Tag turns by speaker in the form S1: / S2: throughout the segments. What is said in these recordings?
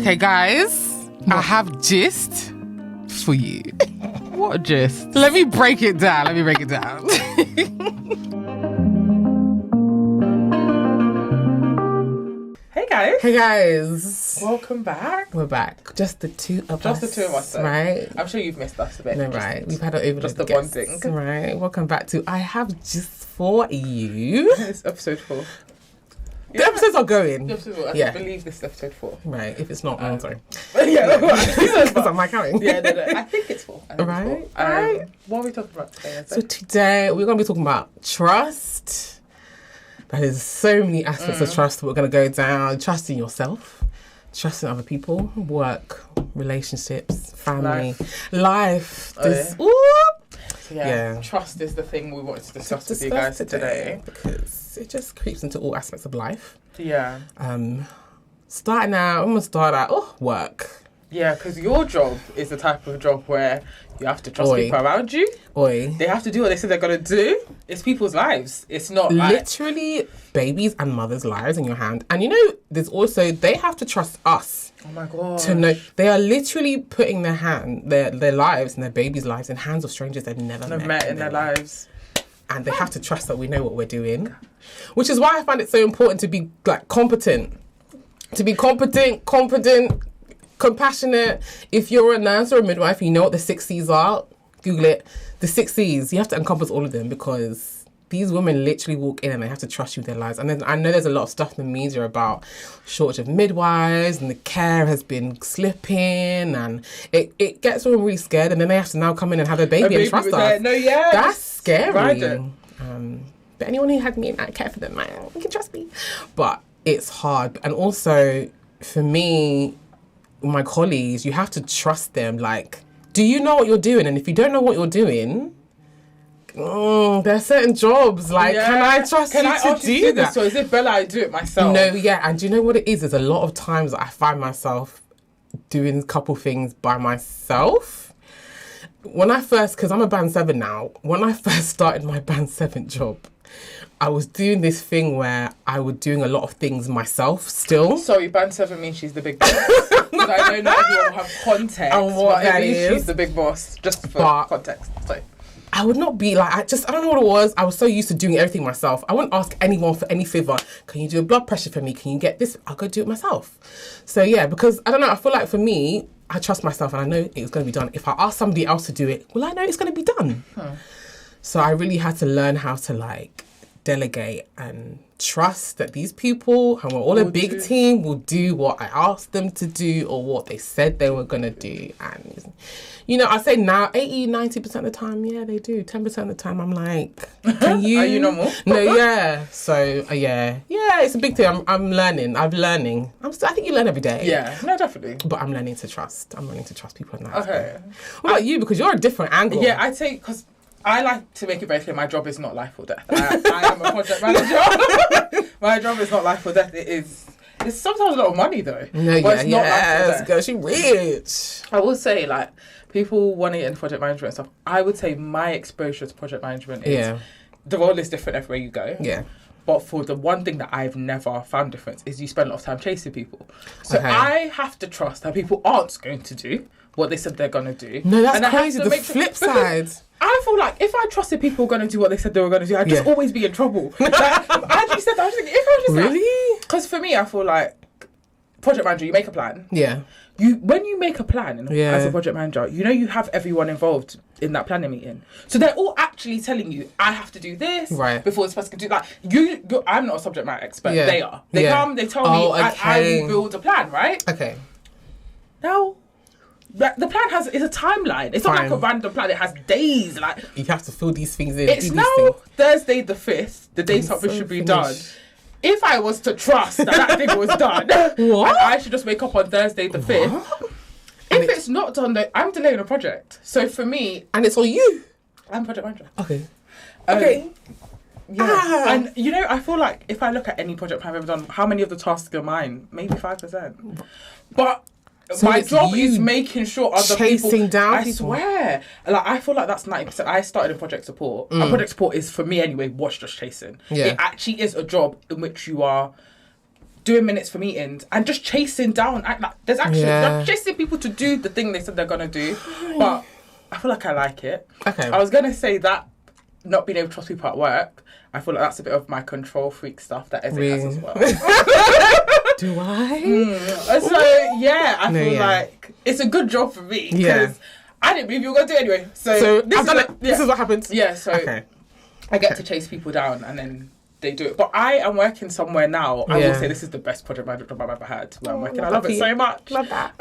S1: Okay, guys, I have gist for you.
S2: What gist?
S1: Let me break it down.
S2: Hey guys.
S1: Welcome back.
S2: We're back. Just the two of us.
S1: Though.
S2: Right?
S1: I'm sure you've missed us a bit.
S2: No, right. We've had an overload
S1: just the
S2: of guests,
S1: bonding.
S2: right? Welcome back to I Have Gist for You.
S1: It's episode 4.
S2: The episodes are going.
S1: I believe this is episode 4.
S2: Right. If it's not, I'm sorry.
S1: Yeah.
S2: Because I'm like counting.
S1: Yeah, no. I think it's 4.
S2: Right.
S1: What are we talking about today?
S2: So today we're going to be talking about trust. There's so many aspects of trust that we're going to go down. Trusting yourself, trusting other people, work, relationships, family, life.
S1: Trust is the thing we wanted to discuss with you guys today.
S2: Because it just creeps into all aspects of life.
S1: Yeah.
S2: Starting out, I'm going to start out, work.
S1: Yeah, because your job is the type of job where you have to trust people around you. They have to do what they say they're going to do. It's people's lives. It's not
S2: literally babies and mothers' lives in your hand. And you know, there's also, they have to trust us.
S1: Oh my God.
S2: To know, they are literally putting their lives and their babies' lives in hands of strangers they've never met
S1: in their lives.
S2: And they have to trust that we know what we're doing. Which is why I find it so important to be competent. To be competent, compassionate. If you're a nurse or a midwife, you know what the 6 C's are. Google it. The 6 C's. You have to encompass all of them because these women literally walk in and they have to trust you with their lives. And then I know there's a lot of stuff in the media about shortage of midwives and the care has been slipping and it gets women really scared and then they have to now come in and have a baby and trust us. That's scary. But anyone who had me and I care for them, you can trust me. But it's hard. And also, for me, my colleagues, you have to trust them. Do you know what you're doing? And if you don't know what you're doing, there are certain jobs. Can I trust you to do that?
S1: So is it better I do it myself?
S2: No, yeah. And do you know what it is? There's a lot of times I find myself doing a couple things by myself. When I first, because I'm a band 7 now, when I first started my band 7 job, I was doing this thing where I was doing a lot of things myself still.
S1: Sorry, band 7 means she's the big boss. Because I know not everyone will have context.
S2: And what that is.
S1: She's the big boss, just for context. So
S2: I would not be I don't know what it was. I was so used to doing everything myself. I wouldn't ask anyone for any favour. Can you do a blood pressure for me? Can you get this? I'll go do it myself. So yeah, because I don't know, I feel like for me, I trust myself and I know it's going to be done. If I ask somebody else to do it, well, I know it's going to be done. So I really had to learn how to delegate and trust that these people, and we're all a big team, will do what I asked them to do or what they said they were going to do. And, I say now 80-90% of the time, yeah, they do. 10% of the time, I'm like, can you?
S1: Are you normal?
S2: No, yeah. So, yeah, it's a big thing. I'm learning. I think you learn every day.
S1: Yeah, no, definitely.
S2: But I'm learning to trust. I'm learning to trust people in that.
S1: Okay.
S2: What about you? Because you're a different angle.
S1: Yeah, I'd say, because I like to make it very clear, my job is not life or death. I am a project manager. My job is not life or death. It's sometimes a lot of money though.
S2: No,
S1: but it's not life or death.
S2: Girl, she rich.
S1: I will say, people want to get into project management and stuff. I would say my exposure to project management is, the role is different everywhere you go.
S2: Yeah.
S1: But for the one thing that I've never found difference is you spend a lot of time chasing people. So I have to trust that people aren't going to do what they said they're going to do.
S2: No, that's crazy. The flip side.
S1: I feel like if I trusted people were going to do what they said they were going to do, I'd just always be in trouble. As you said that, I was thinking, if I was just
S2: really?
S1: Because for me, I feel like project manager, you make a plan.
S2: Yeah.
S1: When you make a plan as a project manager, you have everyone involved in that planning meeting. So they're all actually telling you, I have to do this before this person can do I'm not a subject matter expert. Yeah. They are. They come, they tell me, I will build a plan, right?
S2: Okay.
S1: Now, the plan is a timeline. It's not like a random plan. It has days.
S2: You have to fill these things in.
S1: It's now Thursday the 5th, the day something should be done. If I was to trust that thing was done,
S2: what?
S1: I should just wake up on Thursday the 5th. What? If it's not done, I'm delaying a project. So for me...
S2: And it's all you?
S1: I'm project manager.
S2: Okay.
S1: Yeah. And, I feel like if I look at any project I've ever done, how many of the tasks are mine? Maybe 5%. But... So my job is making sure other people...
S2: down
S1: I swear. I feel like that's 90%. I started in project support. And project support is, for me anyway, just chasing.
S2: Yeah.
S1: It actually is a job in which you are doing minutes for meetings and just chasing down. There's actually like, chasing people to do the thing they said they're gonna do, but I feel like I like it. Okay. I was gonna say that not being able to trust people at work, I feel like that's a bit of my control freak stuff that Eze has as well.
S2: Do I?
S1: So yeah, I feel like it's a good job for me because I didn't believe you were gonna do it anyway. So
S2: I've done it. This is what happens.
S1: Yeah. So I get to chase people down and then they do it. But I am working somewhere now. I will say this is the best project management job I've ever had. Where I'm working. I love it so much.
S2: Love that.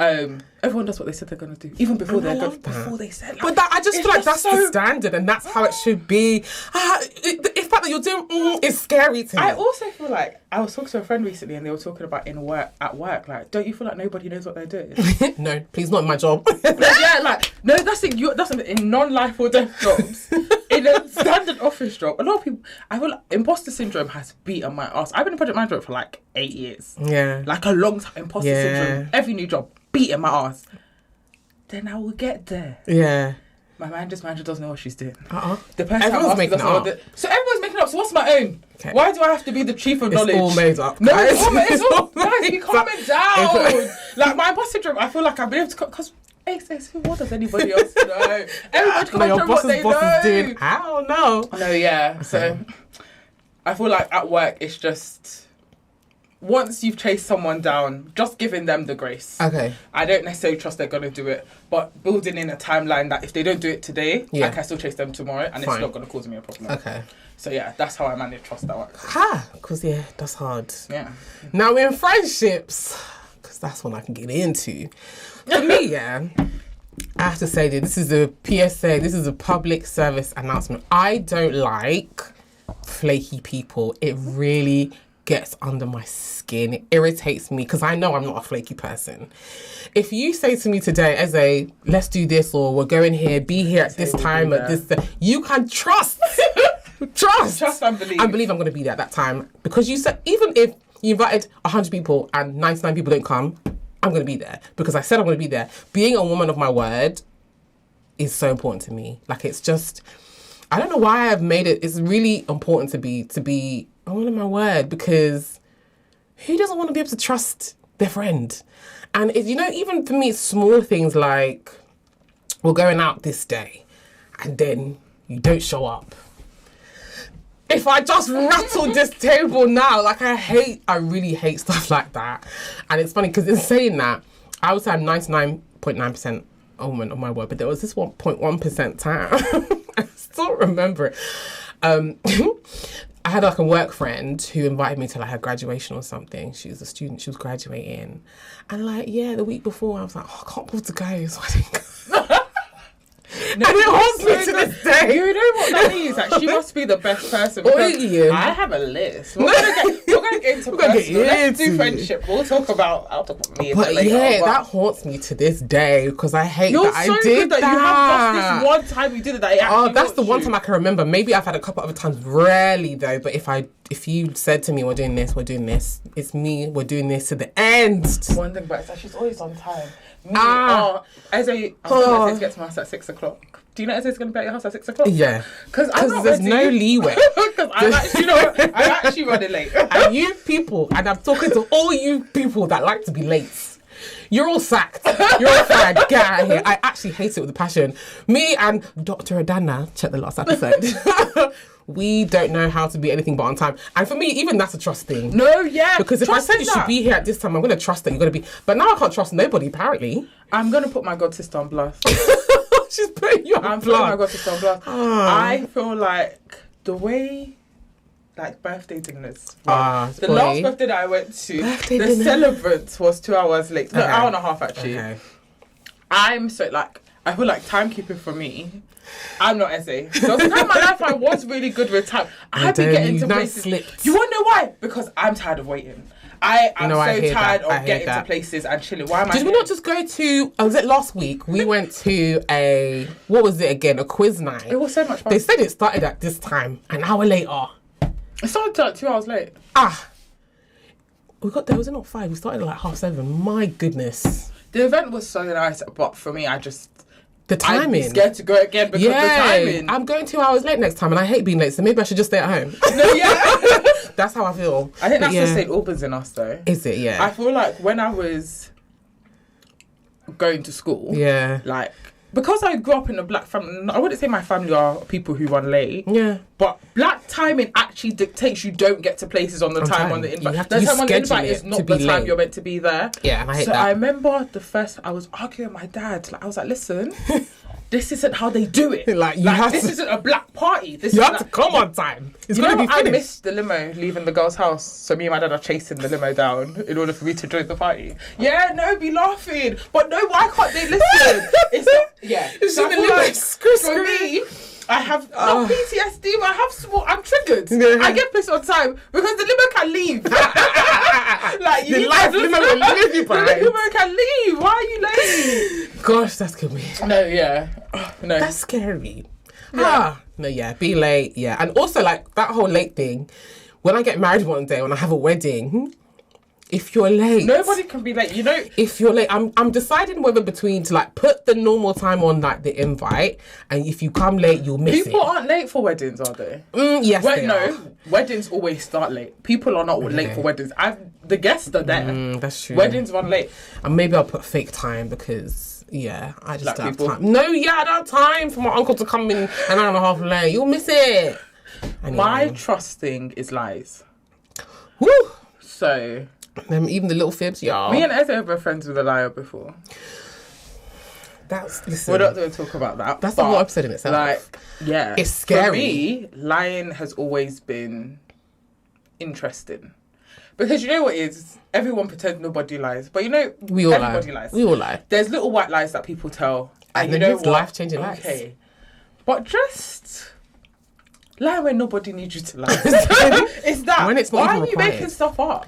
S1: Everyone does what they said they're going to do, even before before they said. Like,
S2: but that, I just feel like that's the standard, and that's how it should be. The fact that you're doing is scary to me.
S1: I also feel like I was talking to a friend recently, and they were talking about at work. Like, don't you feel like nobody knows what they're doing?
S2: No, please, not in my job.
S1: No, that's in non-life or death jobs. In a standard office job, a lot of people, I feel like imposter syndrome has beaten my ass. I've been in project management for like 8 years. Yeah. Like a long time. Imposter syndrome. Every new job, beating my ass. Then I will get there. Yeah. My manager doesn't know what she's doing. The person
S2: everyone's making up.
S1: So everyone's making up. So what's my own? Okay. Why do I have to be the chief of knowledge?
S2: It's all made up.
S1: No, it's all guys, be calming down. Like my imposter syndrome, I feel like I've been able to, because what does anybody else know? Everybody can control what they know.
S2: Doing, I don't know.
S1: No, yeah. Okay. So I feel like at work, it's just once you've chased someone down, just giving them the grace. Okay. I don't necessarily trust they're going to do it, but building in a timeline that if they don't do it today, I can still chase them tomorrow and it's not going to cause me a problem. Okay. So yeah, that's how I manage trust at work.
S2: Because that's hard. Yeah. Now in friendships, because that's what I can get into. For me, I have to say that this is a PSA, this is a public service announcement. I don't like flaky people. It really gets under my skin. It irritates me because I know I'm not a flaky person. If you say to me today, Eze, let's do this, or we're going here, be here at this time, at this, you can trust. Trust and believe. And believe I'm going to be there at that time. Because you said, even if you invited 100 people and 99 people don't come, I'm going to be there because I said I'm going to be there. Being a woman of my word is so important to me. Like, it's just, I don't know why I've made it. It's really important to be a woman of my word, because who doesn't want to be able to trust their friend? And it, even for me, it's small things like we're going out this day and then you don't show up. If I just rattled this table now, like I really hate stuff like that. And it's funny because in saying that, I would say I'm 99.9% a woman of my word, but there was this 1.1% time. I still remember it. I had like a work friend who invited me to like her graduation or something. She was a student, she was graduating. And like, the week before I was like, I can't afford to go, so I didn't go. No, and it haunts me to this day.
S1: You know what that means? Like, she must be the best person. I have a list. We're gonna get into personal. Let's do friendship. I'll talk about me later.
S2: Yeah, that haunts me to this day because I hate that I did that.
S1: You have just this one time you did it.
S2: That's the one time I can remember. Maybe I've had a couple other times. Rarely though. But if you said to me, we're doing this, it's me. We're doing this to the end.
S1: One thing about it is that she's always on time. Eze to get to my house at 6 o'clock. Do you know Eze's going to be at your house at 6 o'clock?
S2: Yeah.
S1: Because
S2: there's no leeway.
S1: Because I'm actually running late.
S2: And you people, and I'm talking to all you people that like to be late. You're all sacked. You're all fired. Get out of here. I actually hate it with a passion. Me and Dr. Adana, check the last episode. We don't know how to be anything but on time. And for me, even that's a trust thing.
S1: No, yeah.
S2: Because if I said you should be here at this time, I'm going to trust that you're going to be. But now I can't trust nobody, apparently.
S1: I'm going to put my god sister on blast.
S2: She's putting you on blast. I'm putting my god sister on blast. I feel like the way, like, birthday dinners. The last birthday that I went to, celebrant was 2 hours late. No, hour and a half, actually. Okay. I'm so, like, I feel like timekeeping for me, I'm not Eze. So the time in my life I was really good with time. I had to get into places. You want to know why? Because I'm tired of waiting. I'm so tired of getting to places and chilling. Why am I? Did we not just go to? Was it last week? We went to what was it again? A quiz night.
S1: It was so much fun.
S2: They said it started at this time. An hour later.
S1: It started like 2 hours late.
S2: We got there. Was it not 5? We started at like 7:30. My goodness.
S1: The event was so nice, but for me,
S2: the timing.
S1: I'd be scared to go again because the timing.
S2: I'm going 2 hours late next time and I hate being late, so maybe I should just stay at home.
S1: No, yeah.
S2: That's how I feel.
S1: I think that's the St. Albans in us, though.
S2: Is it? Yeah.
S1: I feel like when I was going to school, like, because I grew up in a black family, I wouldn't say my family are people who run late.
S2: Yeah.
S1: But black timing actually dictates you don't get to places on the time on the invite. The time on the invite is not the time you're meant to be there.
S2: Yeah, and I hate that.
S1: So I remember I was arguing with my dad. Like, I was like, listen, this isn't how they do it. This isn't a black party.
S2: You have to come on time. It's going to be finished.
S1: I missed the limo leaving the girl's house. So me and my dad are chasing the limo down in order for me to join the party. Yeah, no, be laughing. But no, why can't they listen? It's
S2: in the limo.
S1: For me, I have not PTSD, but I have I'm triggered. Yeah. I get pissed on time because the limo can leave. Like,
S2: the life limo will leave you behind.
S1: The limo can leave. Why are you late?
S2: Gosh, that's good.
S1: No, no.
S2: That's scary. Be late. Yeah, and also like that whole late thing. When I get married one day, when I have a wedding, if you're late,
S1: nobody can be late. You know,
S2: if you're late, I'm deciding whether between to like put the normal time on like the invite, and if you come late, you'll miss it.
S1: People aren't late for weddings, are they?
S2: Yes, they are.
S1: Weddings always start late. People are not late for weddings. The guests are there.
S2: That's true.
S1: Weddings run late,
S2: and maybe I'll put fake time because. Yeah, I just don't have time. No, I don't have time for my uncle to come in an hour and a half late. You'll miss it. Anyway.
S1: My trust thing is lies.
S2: Woo!
S1: So...
S2: even the little fibs, y'all.
S1: Me and Eze were friends with a liar before.
S2: Listen,
S1: we're not going to talk about that.
S2: That's the whole episode in itself.
S1: Like, yeah.
S2: It's scary.
S1: For me, lying has always been interesting. Because you know what is? Everyone pretends nobody lies. But you know, everybody lies.
S2: We all lie.
S1: There's little white lies that people tell.
S2: And you know what? Life-changing lies.
S1: Okay. But just lie when nobody needs you to lie. It's that.
S2: When it's not
S1: Why
S2: even
S1: are you
S2: required.
S1: making stuff up?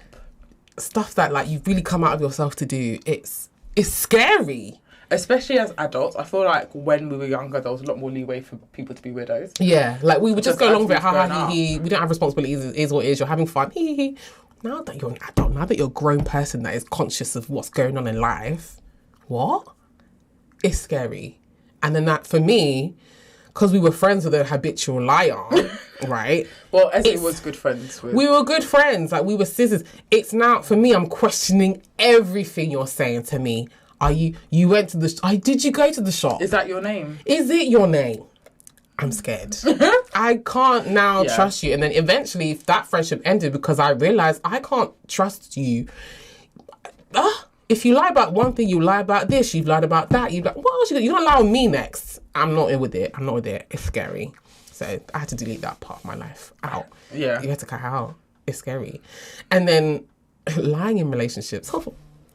S2: Stuff that like you've really come out of yourself to do. It's scary.
S1: Especially as adults, I feel like when we were younger, there was a lot more leeway for people to be weirdos.
S2: Yeah, like we would just go along with it. We don't have responsibilities. It is what it is. You're having fun. Now that you're an adult, now that you're a grown person that is conscious of what's going on in life, what? It's scary. And then that, for me, because we were friends with a habitual liar, right?
S1: Well, Eze was good friends with.
S2: We were good friends. Like, we were sisters. It's now, for me, I'm questioning everything you're saying to me. You went to the... did you go to the shop?
S1: Is that your name?
S2: Is it your name? I'm scared. I can't now trust you. And then eventually that friendship ended because I realised I can't trust you. If you lie about one thing, you lie about this, you've lied about that, what else you don't lie on me next. I'm not in with it. It's scary. So I had to delete that part of my life out.
S1: Yeah.
S2: You had to cut it out. It's scary. And then lying in relationships. Oh,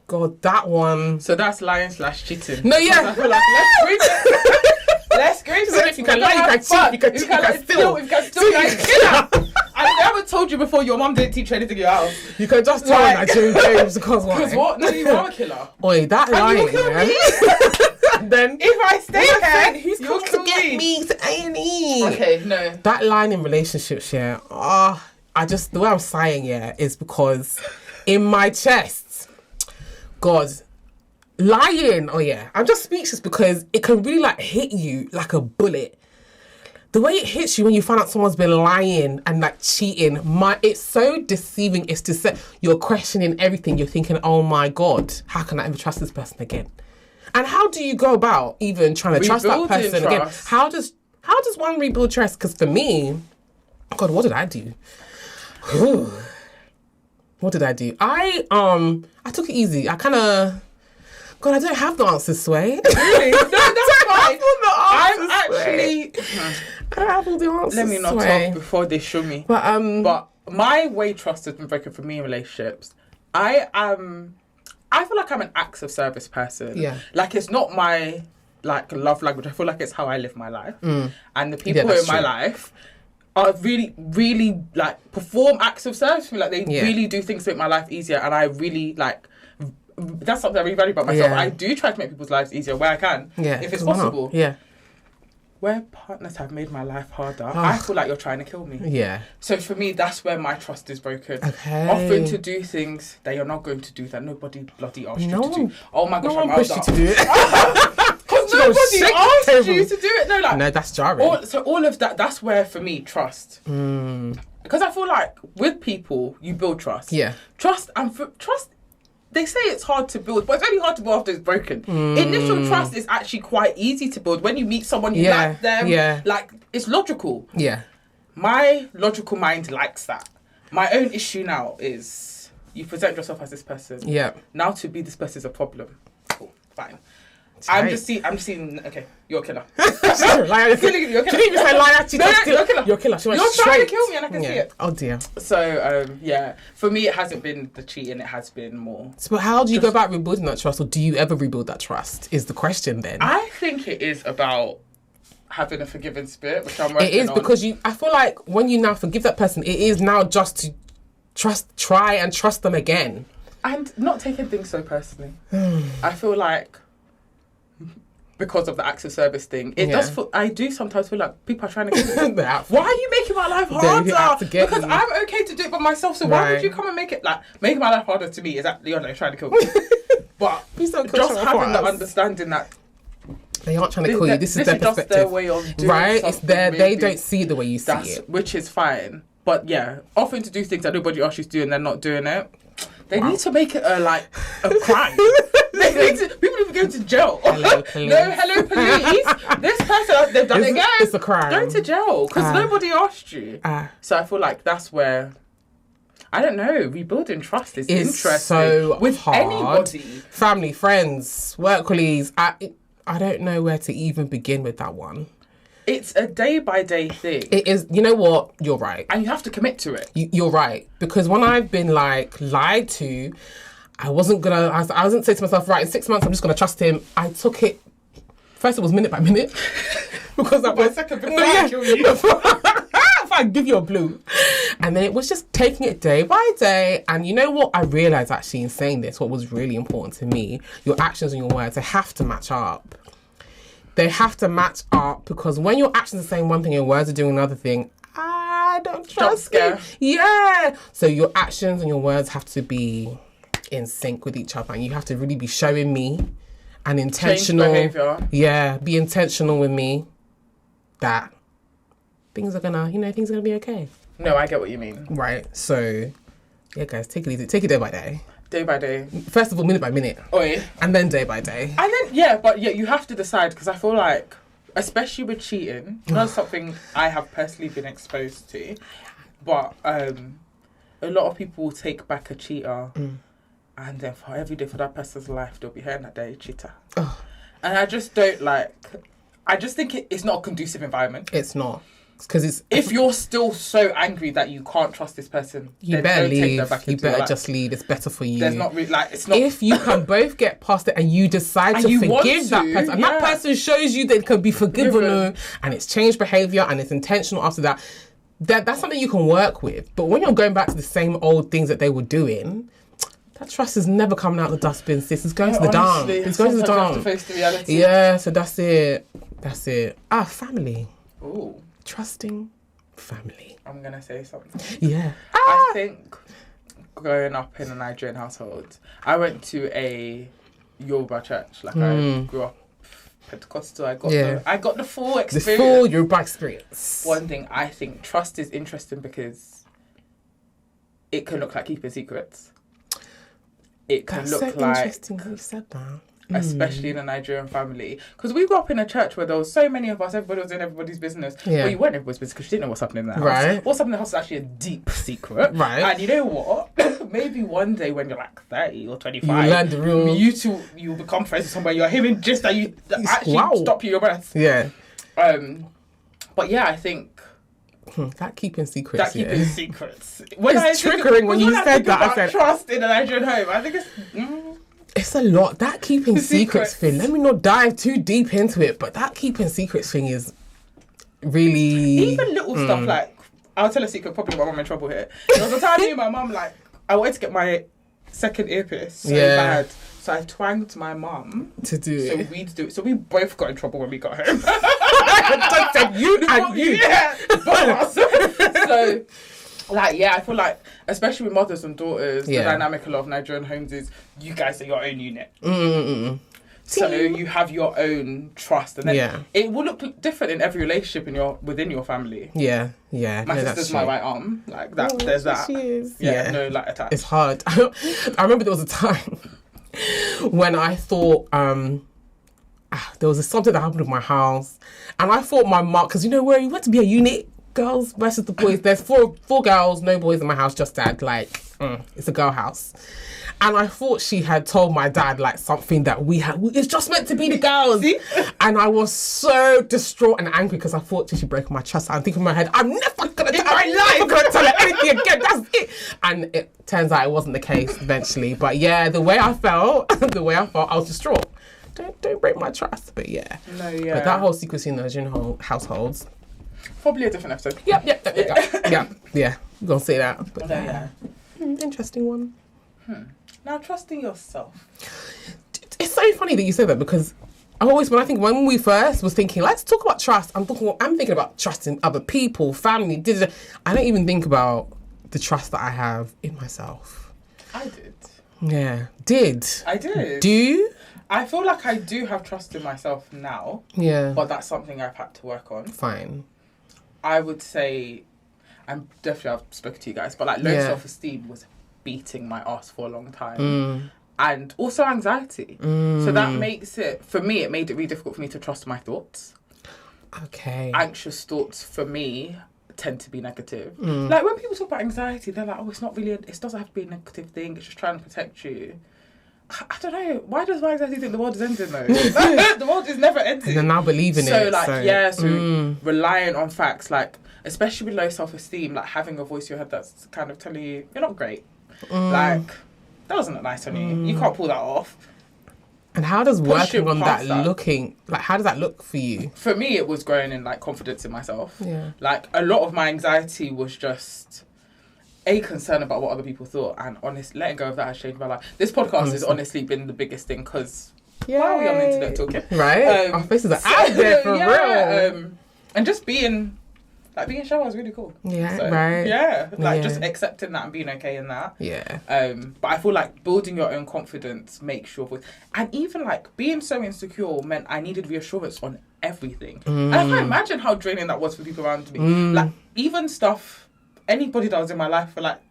S2: God, that one.
S1: So that's lying/cheating.
S2: No, yeah.
S1: I feel like, let's scream it.
S2: If you can lie, you can cheat, you can steal.
S1: You can still like killer. I never told you before your mum didn't teach you anything in your house.
S2: You can just tell that Jim James because why?
S1: Because what? No, you are a killer.
S2: Oi, that lying,
S1: you kill me.
S2: Then
S1: if I stay here,
S2: who's coming to get me to A&E?
S1: Okay, no.
S2: That line in relationships, the way I'm sighing, is because in my chest, God, lying, I'm just speechless because it can really like hit you like a bullet. The way it hits you when you find out someone's been lying and like cheating, it's so deceiving. It's you're questioning everything. You're thinking, oh my God, how can I ever trust this person again? And how do you go about even trying to trust that person again? How does one rebuild trust? Because for me, God, what did I do? What did I do? I took it easy. I don't have the answers, Sway.
S1: Really? No, that's fine.
S2: I don't have all the answers.
S1: Let me not talk before they show me. But my way trust has been broken for me in relationships. I feel like I'm an acts of service person.
S2: Yeah.
S1: Like, it's not my like love language. I feel like it's how I live my life. And the people in my life are really, really like perform acts of service for me. Like, they really do things to make my life easier. And I really like... That's something I really value about myself. I do try to make people's lives easier where I can, if it's possible.
S2: Yeah.
S1: Where partners have made my life harder, I feel like you're trying to kill me.
S2: Yeah.
S1: So for me, that's where my trust is broken.
S2: Okay.
S1: Offering to do things that you're not going to do, that nobody bloody asked you to do. Oh my gosh,
S2: no one pushed you to do it.
S1: Because nobody asked you to do it. No,
S2: that's jarring.
S1: All of that, that's where for me, trust. because I feel like with people, you build trust.
S2: Yeah.
S1: Trust, they say it's hard to build, but it's only hard to build after it's broken. Initial trust is actually quite easy to build. When you meet someone, you like them. Like, it's logical.
S2: Yeah.
S1: My logical mind likes that. My own issue now is you present yourself as this person.
S2: Yeah.
S1: Now to be this person is a problem. Cool, fine. I'm just seeing, okay, you're a killer. You're a killer.
S2: Can you even say liar?
S1: You're a killer.
S2: You're a killer.
S1: You're trying to kill me and I can see it.
S2: Oh dear.
S1: So, for me, it hasn't been the cheating, it has been more.
S2: So how do you go about rebuilding that trust, or do you ever rebuild that trust, is the question then?
S1: I think it is about having a forgiving spirit, which I'm working on.
S2: It is, because I feel like when you now forgive that person, it is now just to try and trust them again.
S1: And not taking things so personally. I feel like, because of the acts of service thing, I do sometimes feel like people are trying to kill me. Why are you making my life harder? Because I'm okay to do it by myself, so why would you come and make making my life harder to me is actually trying to kill me. But just having the understanding that
S2: they aren't trying to kill you. This is their perspective.
S1: Just their way of doing
S2: right? It's they don't see it the way you see it.
S1: Which is fine. But yeah, offering to do things that nobody else is doing, they're not doing it. They need to make it a crime. People need to go to jail.
S2: Hello, police.
S1: Hello, police. This person, they've done it again.
S2: It's a crime.
S1: Go to jail because nobody asked you. So I feel like that's where, I don't know, rebuilding trust is interesting.
S2: So
S1: with
S2: hard.
S1: Anybody.
S2: Family, friends, work colleagues. I don't know where to even begin with that one.
S1: It's a day-by-day thing.
S2: It is. You know what? You're right.
S1: And you have to commit to it.
S2: You're right. Because when I've been lied to, I wasn't say to myself, right, in 6 months I'm just going to trust him. I took it, first it was minute by minute. Because that was
S1: second before I kill you.
S2: If I give you a blue. And then it was just taking it day by day. And you know what I realised actually in saying this, what was really important to me, your actions and your words, they have to match up. They have to match up, because when your actions are saying one thing and your words are doing another thing, I don't trust you. Yeah. So your actions and your words have to be in sync with each other, and you have to really be showing me an intentional
S1: behavior.
S2: Yeah, be intentional with me that things are gonna be okay.
S1: No, I get what you mean.
S2: Right. So yeah, guys, take it easy. Take it day by day.
S1: Day by day.
S2: First of all, minute by minute.
S1: Oi.
S2: And then day by day.
S1: And then, you have to decide, because I feel like, especially with cheating, not something I have personally been exposed to, but a lot of people will take back a cheater, and then for every day for that person's life, they'll be hearing that they're a cheater. And I just don't I just think it's not a conducive environment.
S2: It's not. Because
S1: if you're still so angry that you can't trust this person,
S2: you better leave. You better just leave. It's better for you.
S1: There's not really it's not.
S2: If you can both get past it and you decide to forgive that person, and that person shows you that it can be forgiven, and it's changed behaviour and it's intentional after that, that's something you can work with. But when you're going back to the same old things that they were doing, that trust is never coming out the dustbin, sis. It's going to the dump. It's going to the dump.
S1: You have to face the reality.
S2: Yeah. So that's it. Family.
S1: Ooh.
S2: Trusting family. I'm
S1: going to say something.
S2: Yeah.
S1: I think growing up in a Nigerian household, I went to a Yoruba church. I grew up Pentecostal. I got the full experience.
S2: The full Yoruba experience.
S1: One thing, I think trust is interesting because it can look like keeping secrets. It can look like... That's so
S2: interesting how you said that.
S1: Especially in a Nigerian family, because we grew up in a church where there was so many of us, everybody was in everybody's business. Well, you weren't everybody's business because you didn't know what's happening in the house.
S2: Right.
S1: What's happening in the house is actually a deep secret.
S2: Right.
S1: And you know what? Maybe one day when you're 30 or 25,
S2: you learn the rules.
S1: You become friends with somebody, you're hearing just that you actually stop your breath.
S2: Yeah.
S1: But yeah, I think
S2: that keeping secrets.
S1: Secrets.
S2: It's triggering when you said that. I said
S1: trust in a Nigerian home. I think it's.
S2: It's a lot. That keeping secrets thing. Let me not dive too deep into it, but that keeping secrets thing is really...
S1: Even little stuff I'll tell a secret, probably my mum in trouble here. There was a time me and my mum, I wanted to get my second earpiece so bad. So I twanged my mum
S2: to do it.
S1: So we'd do it. So we both got in trouble when we got home.
S2: you and you.
S1: Yeah, both of us. So... I feel like, especially with mothers and daughters, the dynamic a lot of Nigerian homes is you guys are your own unit. So you have your own trust, and then it will look different in every relationship within your family.
S2: Yeah.
S1: My sister's my right arm, like that. Oh, there's that.
S2: She is.
S1: Yeah, no light attached.
S2: It's hard. I remember there was a time when I thought there was something that happened with my house, and I thought my mom, because where you want to be a unit, girls versus the boys. There's four girls, no boys in my house, just dad. Like it's a girl house. And I thought she had told my dad like something that it's just meant to be the girls.
S1: See?
S2: And I was so distraught and angry because I thought she broke my trust. I'm thinking in my head, I'm never gonna tell her anything again. That's it. And it turns out it wasn't the case eventually. But yeah, the way I felt, I was distraught. Don't break my trust. But yeah.
S1: No, yeah.
S2: But that whole secrecy in those households.
S1: Probably a different episode.
S2: Yeah. We're gonna say that. But interesting one.
S1: Now, trusting yourself.
S2: It's so funny that you say that, because when we first was thinking, let's talk about trust, I'm thinking about trusting other people, family. I don't even think about the trust that I have in myself.
S1: I did.
S2: Yeah. I
S1: did.
S2: Do you?
S1: I feel like I do have trust in myself now.
S2: Yeah.
S1: But that's something I've had to work on.
S2: Fine.
S1: I would say, I've spoken to you guys, but like low self-esteem was beating my ass for a long time. And also anxiety. So that makes it, for me, it made it really difficult for me to trust my thoughts.
S2: Okay.
S1: Anxious thoughts for me tend to be negative. Like when people talk about anxiety, they're like, it's not really, it doesn't have to be a negative thing, it's just trying to protect you. I don't know. Why does my anxiety think the world is ending though? The world is never ending.
S2: And they're now believing it.
S1: So reliant on facts, like, especially with low self-esteem, like having a voice in your head that's kind of telling you, you're not great. Like, that doesn't look nice on you. You can't pull that off.
S2: And how does working on that looking, like, how does that look for you?
S1: For me, it was growing in, like, confidence in myself.
S2: Yeah.
S1: Like, a lot of my anxiety was just a concern about what other people thought, and letting go of that has changed my life. This podcast has honestly been the biggest thing, because why are we on the internet talking?
S2: Right? Our faces are out there for real.
S1: And just being Sewa is really cool.
S2: Yeah, so, right.
S1: Yeah, just accepting that and being okay in that.
S2: Yeah.
S1: But I feel like building your own confidence makes your voice, and even like being so insecure meant I needed reassurance on everything. And I can't imagine how draining that was for people around me. Like even stuff, anybody that was in my life for like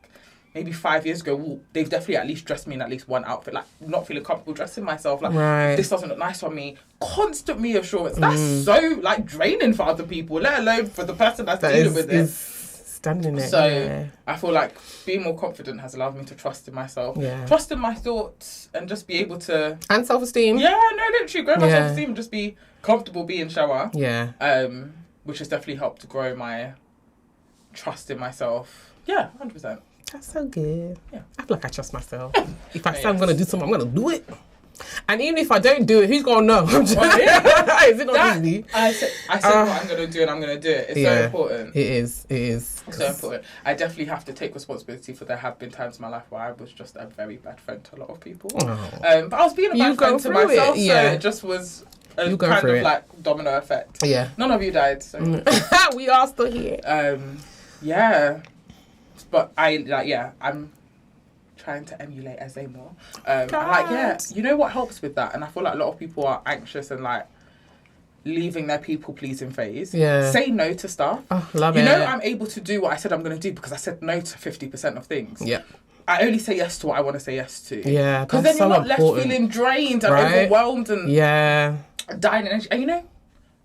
S1: maybe 5 years ago, they've definitely at least dressed me in at least one outfit, like not feeling comfortable dressing myself, like this doesn't look nice on me. Constant reassurance. That's so like draining for other people, let alone for the person that's dealing with it.
S2: Standing it.
S1: So I feel like being more confident has allowed me to trust in myself, trust in my thoughts, and just be able to,
S2: and self-esteem.
S1: Yeah, no, literally grow my self-esteem and just be comfortable being Sewa.
S2: Yeah.
S1: Which has definitely helped to grow my trust in myself. Yeah, 100%.
S2: That's so good.
S1: Yeah.
S2: I feel like I trust myself. If I say I'm going to do something, I'm going to do it. And even if I don't do it, who's going to know? Is it not easy? I said what I'm going to do, and I'm going to do it. It's so important. It is.
S1: It's so important. I definitely have to take responsibility for there have been times in my life where I was just a very bad friend to a lot of people. But I was being a bad friend to myself, so it just was a kind of like domino effect.
S2: Yeah.
S1: None of you died, so.
S2: We are still here.
S1: Yeah. But I'm trying to emulate Eze more. You know what helps with that? And I feel like a lot of people are anxious and like leaving their people-pleasing phase.
S2: Yeah.
S1: Say no to stuff.
S2: Oh, love it.
S1: You know, I'm able to do what I said I'm going to do because I said no to 50% of things.
S2: Yeah.
S1: I only say yes to what I want to say yes to.
S2: Yeah,
S1: because then you're not left feeling drained and overwhelmed and dying in energy. And you know,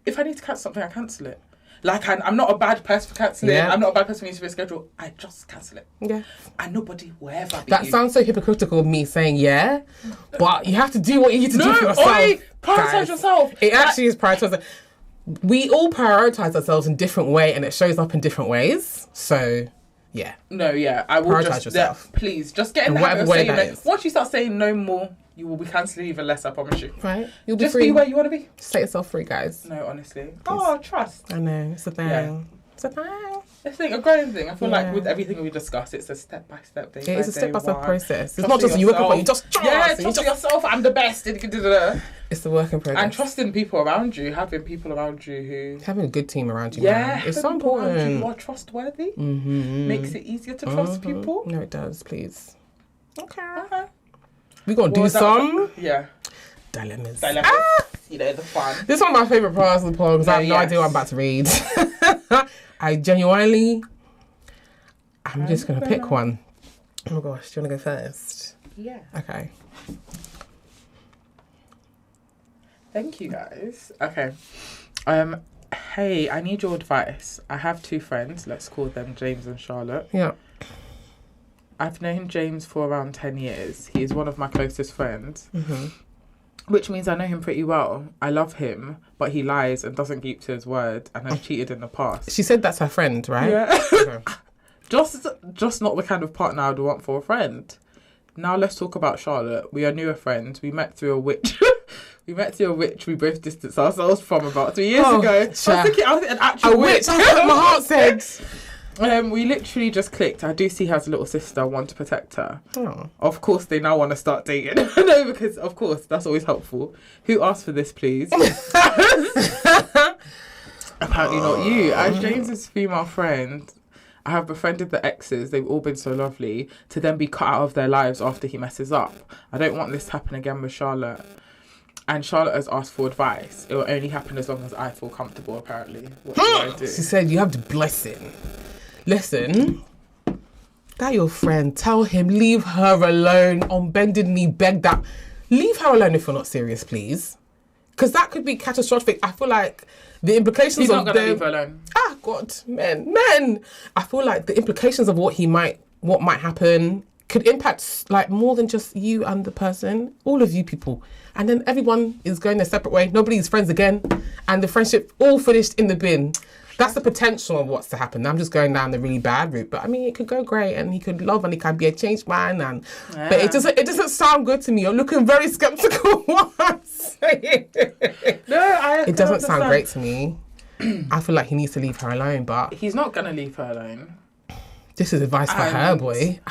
S1: if I need to cancel something, I cancel it. Like, I'm not a bad person for cancelling. I'm not a bad person for needs to reschedule. I just cancel it.
S2: Yeah.
S1: And nobody will ever be
S2: That sounds so hypocritical of me saying but you have to do what you need to do for yourself.
S1: Prioritise yourself.
S2: It actually is prioritise. We all prioritise ourselves in different way, and it shows up in different ways. So, yeah.
S1: No, yeah. I will
S2: prioritise yourself.
S1: Please, just get in the habit of saying no. Once you start saying no more, you will be cancelling even less, I promise you.
S2: Right? You'll be
S1: just
S2: free.
S1: Be where you want to be.
S2: Set yourself free, guys.
S1: No, honestly. Oh, trust.
S2: I know. It's a thing.
S1: Yeah.
S2: It's a thing.
S1: It's a growing thing. I feel like with everything we discuss, it's a step-by-step thing.
S2: It is a step-by-step process. It's not just you wake up and you just trust.
S1: Yeah, trust yourself. I'm the best.
S2: It's the work in progress.
S1: And trusting people around you, having people around you who...
S2: Having a good team around you, man. It's so important.
S1: You are trustworthy. Makes it easier to trust people.
S2: No, it does, please. Okay. We're going to do some... Dilemmas.
S1: You know, the fun.
S2: This is one of my favourite parts of the poem because I have no idea what I'm about to read. I'm just going to pick one. Oh my gosh, do you want to go first?
S1: Yeah.
S2: Okay.
S1: Thank you, guys. Okay. Hey, I need your advice. I have 2 friends. Let's call them James and Charlotte.
S2: Yeah.
S1: I've known James for around 10 years. He is one of my closest friends.
S2: Mm-hmm.
S1: Which means I know him pretty well. I love him, but he lies and doesn't keep to his word and has cheated in the past.
S2: She said that's her friend, right?
S1: Yeah.
S2: Okay.
S1: Just not the kind of partner I'd want for a friend. Now let's talk about Charlotte. We are newer friends. We met through a witch. We both distanced ourselves from about 3 years ago. I was thinking I was an actual witch.
S2: That's what my heart said.
S1: We literally just clicked. I do see her as a little sister, want to protect her.
S2: Oh.
S1: Of course, they now want to start dating. No, because of course, that's always helpful. Who asked for this, please? Apparently not you. As James's female friend, I have befriended the exes. They've all been so lovely. To then be cut out of their lives after he messes up. I don't want this to happen again with Charlotte. And Charlotte has asked for advice. It will only happen as long as I feel comfortable, apparently. What do I do?
S2: She said you have the blessing. Listen, that your friend, tell him, leave her alone. On bended knee, beg that. Leave her alone if you're not serious, please. Because that could be catastrophic. I feel like the implications
S1: He's
S2: of
S1: not going to leave her alone.
S2: Ah, God, men. I feel like the implications of what might happen could impact like more than just you and the person, all of you people. And then everyone is going their separate way. Nobody's friends again. And the friendship all finished in the bin. That's the potential of what's to happen. I'm just going down the really bad route. But I mean, it could go great and he could love and he can be a changed man. But it doesn't sound good to me. You're looking very skeptical what I'm saying.
S1: No,
S2: it doesn't sound great to me. I feel like he needs to leave her alone, but...
S1: He's not going to leave her alone.
S2: This is advice for her, boy.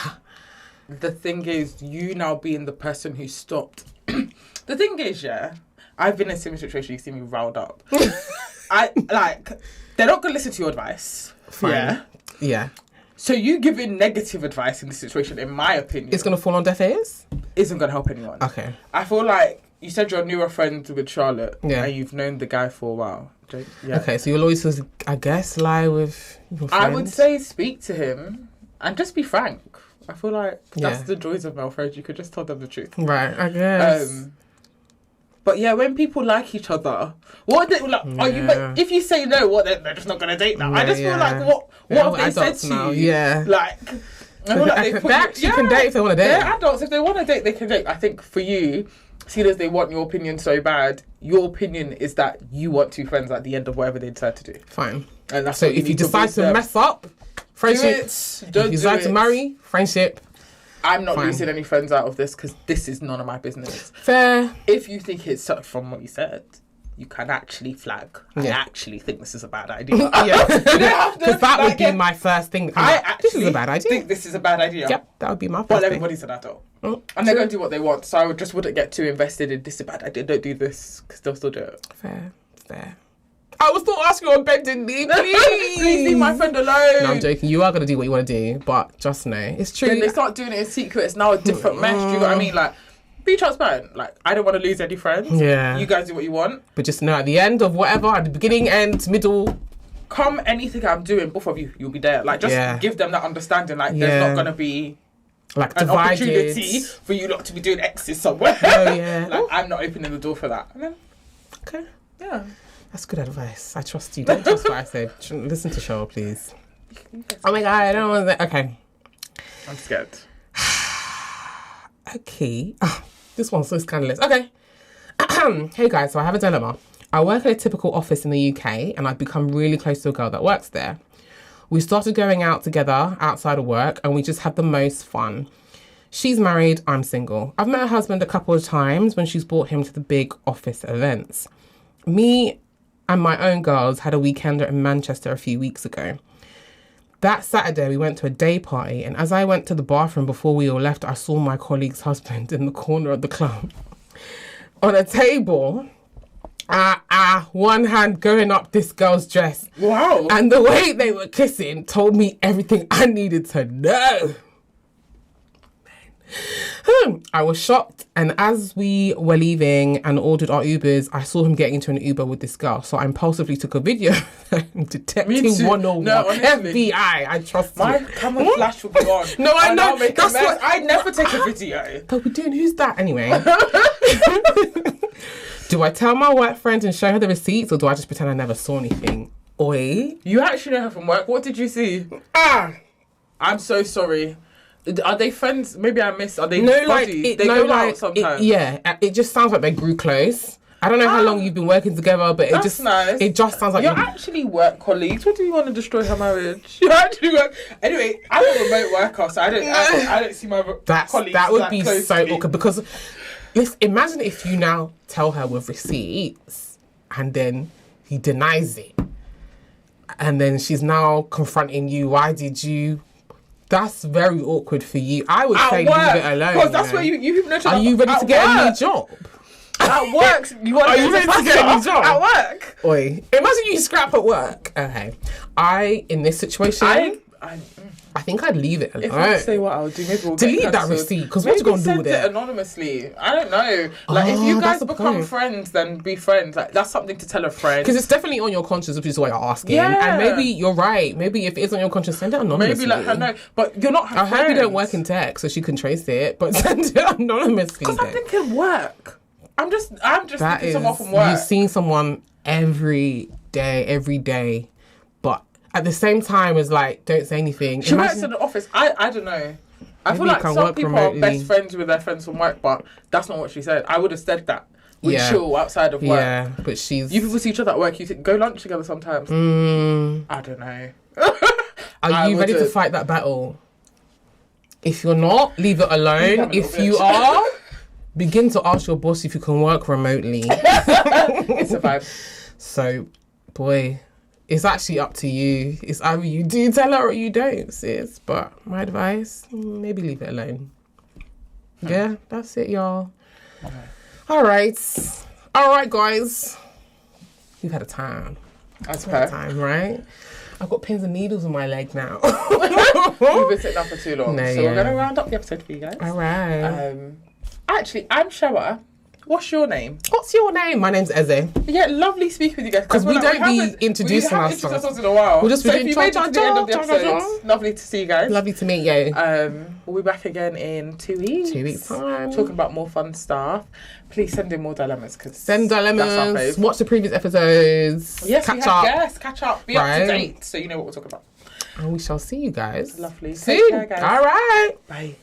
S1: The thing is, you now being the person who stopped... The thing is, yeah, I've been in a similar situation. You see me riled up. They're not going to listen to your advice.
S2: Fine. Yeah.
S1: So you giving negative advice in this situation, in my opinion...
S2: It's going to fall on deaf ears?
S1: Isn't going to help anyone.
S2: Okay.
S1: I feel like you said you're a newer friend with Charlotte. Yeah. And you've known the guy for a while. Yeah.
S2: Okay, so you'll always, I guess, lie with your friends?
S1: I would say speak to him and just be frank. I feel like that's the joys of male friends. You could just tell them the truth.
S2: Right, I guess.
S1: But yeah, when people like each other, what are they, like? Are you? If you say no, what they're just not gonna date now. I just feel like what have they said to
S2: now.
S1: you?
S2: Yeah,
S1: like I feel like
S2: they actually can date if they want to date.
S1: They're adults. If they want to date, they can date. I think for you, seeing as they want your opinion so bad, your opinion is that you want 2 friends at the end of whatever they decide to do.
S2: Fine.
S1: And that's
S2: so if you decide to mess up, friendship. If you decide to marry, friendship.
S1: I'm not losing any friends out of this because this is none of my business.
S2: Fair.
S1: If you think it's from what you said, you can actually flag. I actually think this is a bad idea.
S2: Yeah. Because that would be my first thing. This is a bad idea.
S1: I think this is a bad idea.
S2: Yep, that would be my first
S1: Well,
S2: thing.
S1: everybody's an adult. And they're going to do what they want. So I just wouldn't get too invested in this is a bad idea. Don't do this because they'll still do it.
S2: Fair. I was still asking you on bending knee, please.
S1: Please leave my friend alone.
S2: No, I'm joking. You are going to do what you want to do, but just know it's true.
S1: Then they start doing it in secret. It's now a different mess. Do you know what I mean? Like, be transparent. Like, I don't want to lose any friends.
S2: Yeah.
S1: You guys do what you want.
S2: But just know at the end of whatever, at the beginning, end, middle.
S1: Come anything I'm doing, both of you, you'll be there. Like, just give them that understanding. Like, there's not going to be
S2: like
S1: an
S2: divided
S1: opportunity for you not to be doing X's somewhere.
S2: Oh, yeah.
S1: Like, I'm not opening the door for that. And then,
S2: okay.
S1: Yeah.
S2: That's good advice. I trust you. Don't trust what I said. Listen to Cheryl, please. Oh my God, I don't want that. Okay.
S1: I'm scared.
S2: Okay. This one's so scandalous. Okay. Hey guys, so I have a dilemma. I work in a typical office in the UK and I've become really close to a girl that works there. We started going out together outside of work and we just had the most fun. She's married, I'm single. I've met her husband a couple of times when she's brought him to the big office events. Me and my own girls had a weekender in Manchester a few weeks ago. That Saturday, we went to a day party, and as I went to the bathroom before we all left, I saw my colleague's husband in the corner of the club on a table, one hand going up this girl's dress.
S1: Wow.
S2: And the way they were kissing told me everything I needed to know. I was shocked, and as we were leaving and ordered our Ubers, I saw him getting into an Uber with this girl. So I impulsively took a video. Detective 101. No, FBI, I trust
S1: my
S2: you.
S1: camera flash will be on.
S2: No, I know.
S1: That's what I never take a video.
S2: But we're doing who's that anyway? Do I tell my work friend and show her the receipts, or do I just pretend I never saw anything? Oi.
S1: You actually know her from work. What did you see? I'm so sorry. Are they friends? Maybe I missed. Are they buddies? They go out sometimes.
S2: It just sounds like they grew close. I don't know how long you've been working together, but it just sounds like
S1: you're actually work colleagues. What do you want to destroy her marriage? You actually work. Anyway, I'm a remote worker, so I don't see my colleagues.
S2: That would be so awkward because imagine if you now tell her with receipts and then he denies it, and then she's now confronting you. Why did you? That's very awkward for you. I would say leave it alone. Because
S1: that's where you people know.
S2: Are you ready to get a new job?
S1: At work, are you ready to get a new job? At work.
S2: Oi, imagine you scrap at work. Okay, in this situation, I think I'd leave it alone.
S1: If I say what I'll do, maybe we'll
S2: delete that receipt, because what you gonna do with it?
S1: Anonymously. I don't know. Like if you guys become friends, then be friends. Like that's something to tell a friend.
S2: Because it's definitely on your conscience, which is why you're asking. Yeah. And maybe you're right. Maybe if it's on your conscience, send it anonymously.
S1: Maybe let her know. But you're not her friend.
S2: I hope you don't work in tech, so she can trace it. But send it anonymously.
S1: Because I'm thinking work. I'm just thinking someone from work.
S2: You're seeing someone every day. But at the same time, it's like, don't say anything.
S1: She works in the office. I don't know. I feel like some people are best friends with their friends from work, but that's not what she said. I would have said that. We chill outside of work.
S2: Yeah, but she's...
S1: You people see each other at work, you think, go lunch together sometimes. I don't know.
S2: Are you ready to fight that battle? If you're not, leave it alone. If you are... Begin to ask your boss if you can work remotely.
S1: It's a vibe.
S2: So, boy, it's actually up to you. It's either you do tell her or you don't, sis. But my advice, maybe leave it alone. Yeah, that's it, y'all. Okay. All right, guys. We've had a time.
S1: That's fair.
S2: Time, right? I've got pins and needles in my leg now.
S1: We've been sitting up for too long. We're going to round up the episode for you guys.
S2: All right.
S1: Actually, I'm Sewa. What's your name?
S2: What's your name? My name's Eze.
S1: Yeah, lovely speaking with you guys.
S2: Because we don't be introducing ourselves
S1: in a while.
S2: We'll just
S1: so if you made it to the end of the episode, lovely to see you guys.
S2: Lovely to meet you.
S1: We'll be back again in 2 weeks.
S2: 2 weeks time.
S1: Talking about more fun stuff. Please send in more dilemmas.
S2: Send dilemmas. Watch the previous episodes.
S1: Yes, catch up. Yes, catch up. Be up to date so you know what we're talking about.
S2: And we shall see you guys.
S1: Lovely.
S2: Soon.
S1: Take care, guys.
S2: All right.
S1: Bye.